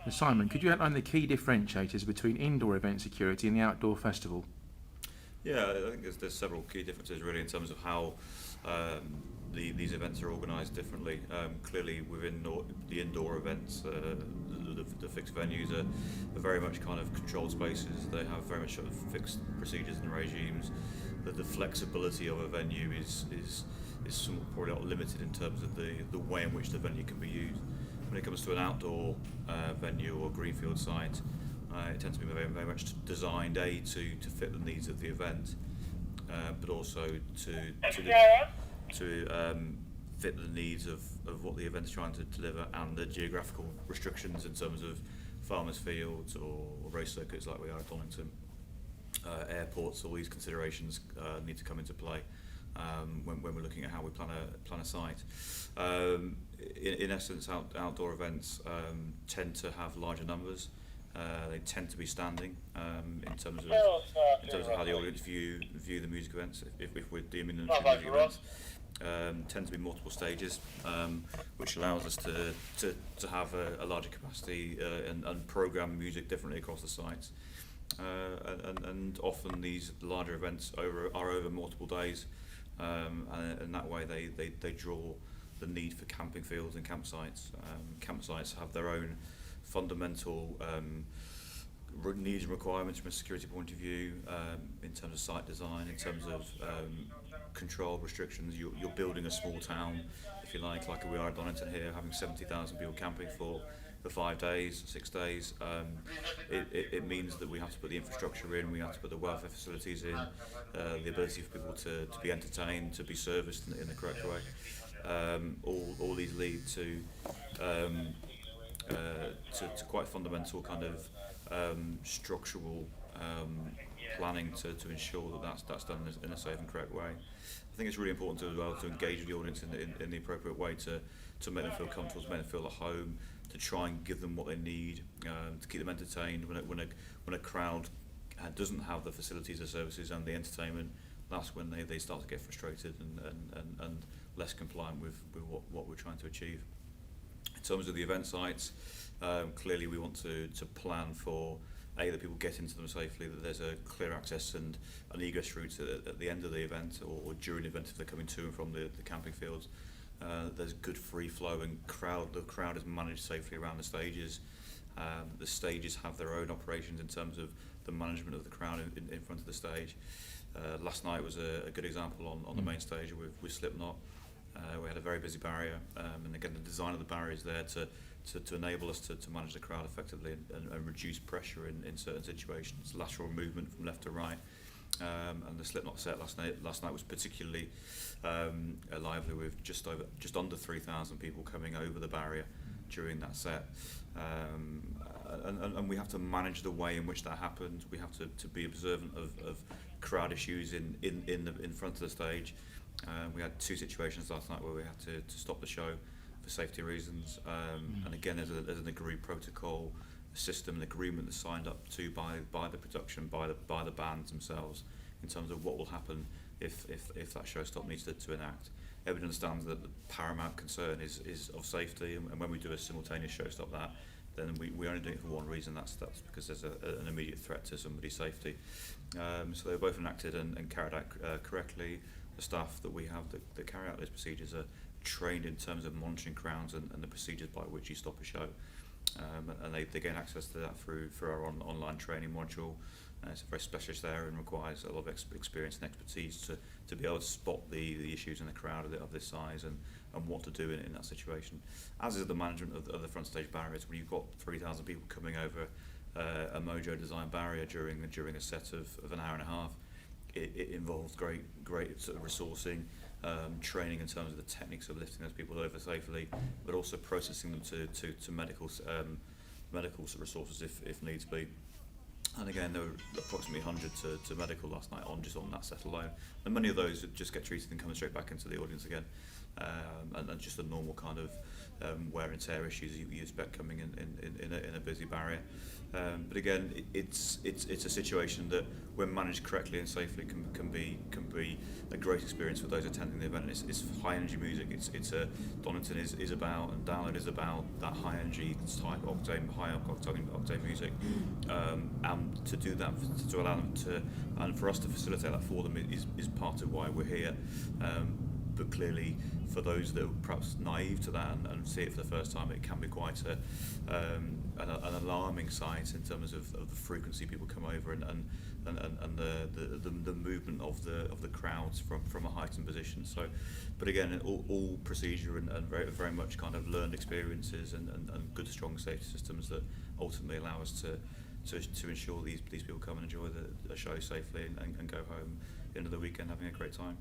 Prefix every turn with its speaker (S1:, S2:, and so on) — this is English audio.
S1: Simon, could you outline the key differentiators between indoor event security and the outdoor festival?
S2: Yeah, I think there's several key differences really in terms of how these events are organised differently. Clearly, within the indoor events, the fixed venues are very much kind of controlled spaces. They have very much sort of fixed procedures and regimes. The flexibility of a venue is somewhat probably not limited in terms of the way in which the venue can be used. When it comes to an outdoor venue or greenfield site, it tends to be very much designed to fit the needs of the event, but also to fit the needs of what the event's trying to deliver and the geographical restrictions in terms of farmers' fields or race circuits like we are at Donington. Airports, all these considerations need to come into play when we're looking at how we plan a site. In essence, outdoor events tend to have larger numbers. They tend to be standing in terms of how the audience view the music events. If we're deeming them music events, tend to be multiple stages, which allows us to have a larger capacity and program music differently across the sites. And often these larger events are over multiple days, and that way they draw the need for camping fields and campsites. Campsites have their own fundamental needs and requirements from a security point of view, in terms of site design, in terms of control restrictions. You're building a small town, if you like we are at Donington here, having 70,000 people camping for 5 days, 6 days. It means that we have to put the infrastructure in, we have to put the welfare facilities in, the ability for people to be entertained, to be serviced in the correct way. All these lead to quite fundamental kind of structural planning to ensure that that's done in a safe and correct way. I think it's really important as well to engage with the audience in the appropriate way to make them feel comfortable, to make them feel at home, to try and give them what they need, to keep them entertained. When a crowd doesn't have the facilities, the services and the entertainment, that's when they start to get frustrated and less compliant with what we're trying to achieve. In terms of the event sites, clearly we want to plan for that people get into them safely, that there's a clear access and an egress route at the end of the event or during the event if they're coming to and from the camping fields. There's good free flow and the crowd is managed safely around the stages. The stages have their own operations in terms of the management of the crowd in front of the stage. Last night was a good example on the main stage with Slipknot. We had a very busy barrier, and again the design of the barrier is there to enable us to manage the crowd effectively and reduce pressure in certain situations. Lateral movement from left to right, and the Slipknot set last night was particularly lively with just under 3,000 people coming over the barrier during that set. And we have to manage the way in which that happened. We have to be observant of crowd issues in front of the stage. We had 2 situations last night where we had to stop the show for safety reasons, and again there's an agreed protocol, a system, an agreement that's signed up to by the production, by the bands themselves, in terms of what will happen if that show stop needs to enact. Everyone understands that the paramount concern is of safety, and when we do a simultaneous show stop then we only do it for one reason, that's because there's an immediate threat to somebody's safety. So they were both enacted and carried out correctly. The staff that we have that carry out those procedures are trained in terms of monitoring crowds and the procedures by which you stop a show, and they gain access to that through our online training module. It's a very specialist area and requires a lot of experience and expertise to be able to spot the issues in the crowd of this size and what to do in that situation. As is the management of the front stage barriers. When you've got 3,000 people coming over a Mojo design barrier during a set of an hour and a half, it involves great sort of resourcing, training in terms of the techniques of lifting those people over safely, but also processing them to medical resources if needs be. And again, there were approximately 100 to medical last night on that set alone. And many of those would just get treated and come straight back into the audience again. And just the normal kind of wear and tear issues you expect coming in a busy barrier. But again, it's a situation that, when managed correctly and safely, can be a great experience for those attending the event. It's high energy music. Donington is about, and Download is about, that high energy type high octane music. And to do that, to allow them to, and for us to facilitate that for them, is part of why we're here. But clearly, for those that are perhaps naive to that and see it for the first time, it can be quite an alarming sight in terms of the frequency people come over and the movement of the crowds from a heightened position. So, but again, all procedure and very, very much kind of learned experiences and good, strong safety systems that ultimately allow us to ensure these people come and enjoy the show safely and go home at the end of the weekend having a great time.